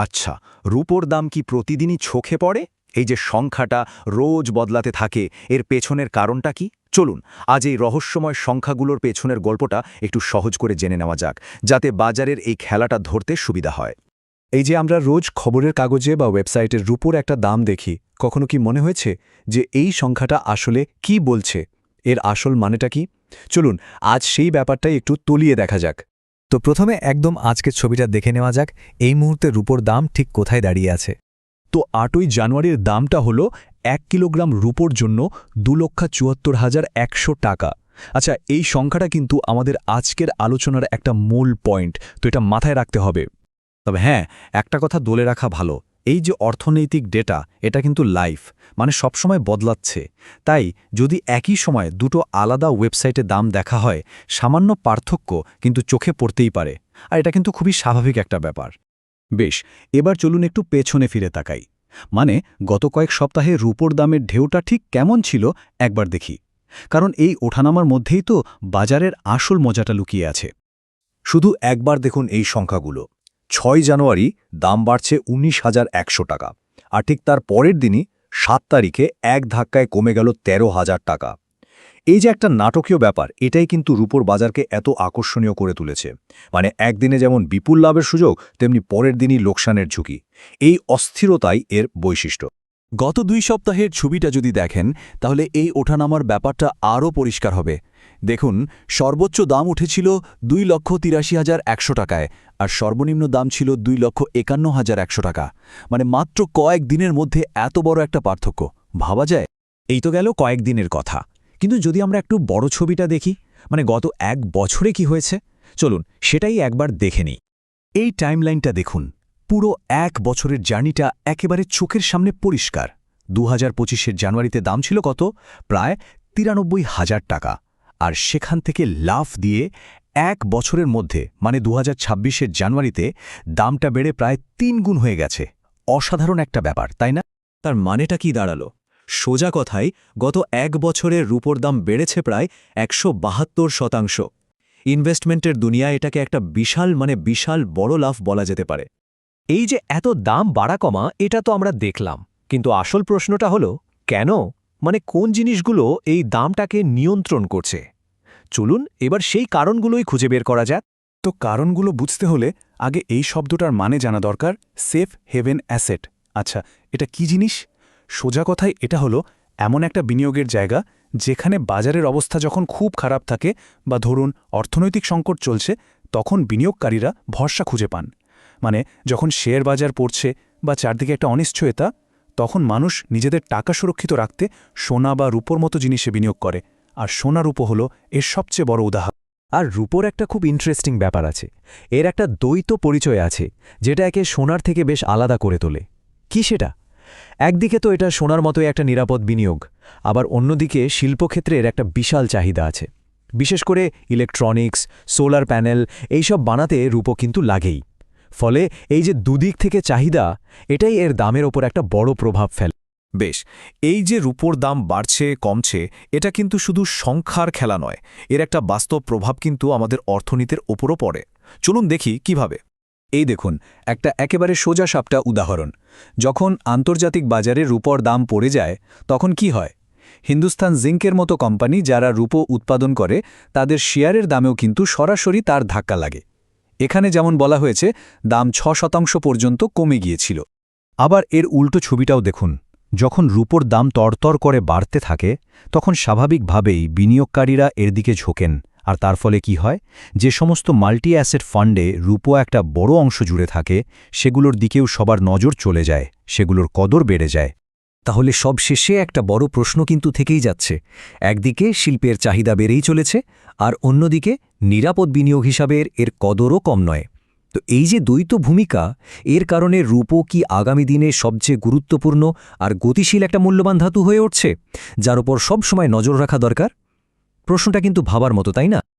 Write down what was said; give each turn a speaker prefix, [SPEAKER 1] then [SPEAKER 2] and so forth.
[SPEAKER 1] আচ্ছা, রূপোর দাম কি প্রতিদিনই চোখে পড়ে? এই যে সংখ্যাটা রোজ বদলাতে থাকে, এর পেছনের কারণটা কি? চলুন আজ এই রহস্যময় সংখ্যাগুলোর পেছনের গল্পটা একটু সহজ করে জেনে নেওয়া যাক, যাতে বাজারের এই খেলাটা ধরতে সুবিধা হয়।
[SPEAKER 2] এই যে আমরা রোজ খবরের কাগজে বা ওয়েবসাইটের রূপোর একটা দাম দেখি, কখনো কি মনে হয়েছে যে এই সংখ্যাটা আসলে কি বলছে? এর আসল মানেটা কি? চলুন আজ সেই ব্যাপারটাই একটু তলিয়ে দেখা যাক।
[SPEAKER 3] তো প্রথমে একদম আজকের ছবিটা দেখে নেওয়া যাক এই মুহূর্তে রূপোর দাম ঠিক কোথায় দাঁড়িয়ে আছে।
[SPEAKER 2] তো ৮ই জানুয়ারির দামটা হলো ১ কিলোগ্রাম রূপোর জন্য ২,৭৪,১০০ টাকা। আচ্ছা, এই সংখ্যাটা কিন্তু আমাদের আজকের আলোচনার একটা মূল পয়েন্ট, তো এটা মাথায় রাখতে হবে।
[SPEAKER 1] তবে হ্যাঁ, একটা কথা বলে রাখা ভালো, এই যে অর্থনৈতিক ডেটা, এটা কিন্তু লাইভ, মানে সবসময় বদলাচ্ছে। তাই যদি একই সময় দুটো আলাদা ওয়েবসাইটে দাম দেখা হয়, সামান্য পার্থক্য কিন্তু চোখে পড়তেই পারে। আর এটা কিন্তু খুবই স্বাভাবিক একটা ব্যাপার। বেশ, এবার চলুন একটু পেছনে ফিরে তাকাই। মানে গত কয়েক সপ্তাহে রূপোর দামের ঢেউটা ঠিক কেমন ছিল একবার দেখি। কারণ এই ওঠানামার মধ্যেই তো বাজারের আসল মজাটা লুকিয়ে আছে। শুধু একবার দেখুন এই সংখ্যাগুলো। ৬ জানুয়ারি দাম বাড়ছে ১৯,১০০ টাকা, আর ঠিক তার পরের দিনই ৭ তারিখে এক ধাক্কায় কমে গেল ১৩,০০০ টাকা। এই যে একটা নাটকীয় ব্যাপার, এটাই কিন্তু রূপোর বাজারকে এত আকর্ষণীয় করে তুলেছে। মানে একদিনে যেমন বিপুল লাভের সুযোগ, তেমনি পরের দিনই লোকসানের ঝুঁকি। এই অস্থিরতাই এর বৈশিষ্ট্য।
[SPEAKER 2] গত ২ সপ্তাহের ছবিটা যদি দেখেন, তাহলে এই ওঠানামার ব্যাপারটা আরও পরিষ্কার হবে। দেখুন, সর্বোচ্চ দাম উঠেছিল ২,৮৩,১০০ টাকায়, আর সর্বনিম্ন দাম ছিল ২,৫১,১০০ টাকা। মানে মাত্র কয়েক দিনের মধ্যে এত বড় একটা পার্থক্য ভাবা যায়?
[SPEAKER 3] এই তো গেল কয়েক দিনের কথা, কিন্তু যদি আমরা একটু বড় ছবিটা দেখি, মানে গত এক বছরে কি হয়েছে, চলুন সেটাই একবার দেখে নিই। এই টাইমলাইনটা দেখুন, পুরো এক বছরের জার্নিটা একেবারে চোখের সামনে পরিষ্কার। ২০২৫-এর জানুয়ারিতে দাম ছিল কত? প্রায় ৯৩,০০০ টাকা। আর সেখান থেকে লাফ দিয়ে এক বছরের মধ্যে, মানে ২০২৬-এর জানুয়ারিতে দামটা বেড়ে প্রায় ৩ গুণ হয়ে গেছে। অসাধারণ একটা ব্যাপার, তাই না?
[SPEAKER 1] তার মানেটা কি দাঁড়ালো? সোজা কথায়, গত এক বছরের রূপোর দাম বেড়েছে প্রায় ১৭২%। ইনভেস্টমেন্টের দুনিয়ায় এটাকে একটা বিশাল বড় লাভ বলা যেতে পারে।
[SPEAKER 3] এই যে এত দাম বাড়া কমা, এটা তো আমরা দেখলাম, কিন্তু আসল প্রশ্নটা হলো কেন? মানে কোন জিনিসগুলো এই দামটাকে নিয়ন্ত্রণ করছে? চলুন এবার সেই কারণগুলোই খুঁজে বের করা যাক।
[SPEAKER 2] তো কারণগুলো বুঝতে হলে আগে এই শব্দটার মানে জানা দরকার, সেফ হেভেন অ্যাসেট। আচ্ছা, এটা কি জিনিস? সোজা কথায় এটা হলো এমন একটা বিনিয়োগের জায়গা যেখানে বাজারের অবস্থা যখন খুব খারাপ থাকে বা ধরুন অর্থনৈতিক সংকট চলছে, তখন বিনিয়োগকারীরা ভরসা খুঁজে পান। মানে যখন শেয়ার বাজার পড়ছে বা চারদিকে একটা অনিশ্চয়তা, তখন মানুষ নিজেদের টাকা সুরক্ষিত রাখতে সোনা বা রূপোর মতো জিনিসে বিনিয়োগ করে। আর সোনা রূপো হলো এর সবচেয়ে বড় উদাহরণ।
[SPEAKER 3] আর রূপোর একটা খুব ইন্টারেস্টিং ব্যাপার আছে, এর একটা দ্বৈত পরিচয় আছে, যেটা একে সোনার থেকে বেশ আলাদা করে তোলে। কি সেটা? একদিকে তো এটা সোনার মতোই একটা নিরাপদ বিনিয়োগ, আবার অন্যদিকে শিল্পক্ষেত্রে এর একটা বিশাল চাহিদা আছে। বিশেষ করে ইলেকট্রনিক্স, সোলার প্যানেল এইসব বানাতে রূপো কিন্তু লাগেই। ফলে এই যে দুদিক থেকে চাহিদা, এটাই এর দামের ওপর একটা বড় প্রভাব ফেলে।
[SPEAKER 1] বেশ, এই যে রূপোর দাম বাড়ছে কমছে, এটা কিন্তু শুধু সংখ্যার খেলা নয়, এর একটা বাস্তব প্রভাব কিন্তু আমাদের অর্থনীতির ওপরও পড়ে। চলুন দেখি কিভাবে। এই দেখুন একটা একেবারে সোজা সাপটা উদাহরণ। যখন আন্তর্জাতিক বাজারে রূপোর দাম পড়ে যায়, তখন কি হয়? হিন্দুস্তান জিঙ্কের মতো কোম্পানি যারা রূপো উৎপাদন করে, তাদের শেয়ারের দামেও কিন্তু সরাসরি তার ধাক্কা লাগে। এখানে যেমন বলা হয়েছে, দাম ৬% পর্যন্ত কমে গিয়েছিল। আবার এর উল্টো ছবিটাও দেখুন। যখন রূপোর দাম তরতর করে বাড়তে থাকে, তখন স্বাভাবিকভাবেই বিনিয়োগকারীরা এর দিকে ঝোঁকেন। আর তার ফলে কি হয়? যে সমস্ত মাল্টি অ্যাসেট ফান্ডে রূপো একটা বড় অংশ জুড়ে থাকে, সেগুলোর দিকেও সবার নজর চলে যায়, সেগুলোর কদর বেড়ে যায়।
[SPEAKER 3] তাহলে সব শেষে একটা বড় প্রশ্ন কিন্তু থেকেই যাচ্ছে। একদিকে শিল্পের চাহিদা বেড়েই চলেছে, আর অন্যদিকে নিরাপদ বিনিয়োগ হিসাবে এর কদরও কম নয়। তো এই যে দ্বৈত ভূমিকা, এর কারণে রূপো কি আগামী দিনে সবচেয়ে গুরুত্বপূর্ণ আর গতিশীল একটা মূল্যবান ধাতু হয়ে উঠছে, যার ওপর সবসময় নজর রাখা দরকার? প্রশ্নটা কিন্তু ভাবার মতো, তাই না?